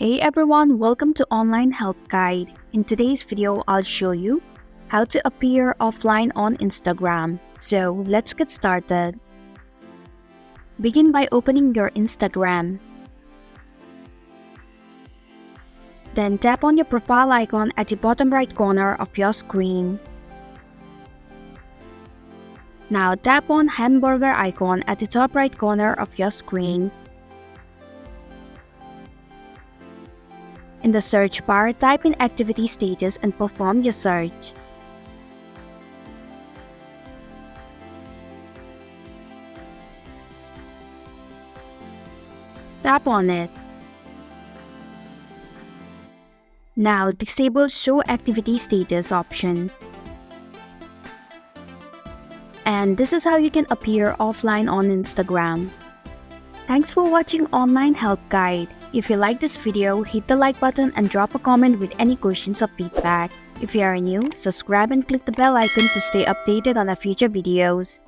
Hey everyone, welcome to Online Help Guide. In today's video, I'll show you how to appear offline on Instagram. So let's get started. Begin by opening your Instagram. Then tap on your profile icon at the bottom right corner of your screen. Now tap on hamburger icon at the top right corner of your screen. In the search bar, type in activity status and perform your search. Tap on it. Now disable Show Activity Status option. And this is how you can appear offline on Instagram. Thanks for watching Online Help Guide. If you like this video, hit the like button and drop a comment with any questions or feedback. If you are new, subscribe and click the bell icon to stay updated on our future videos.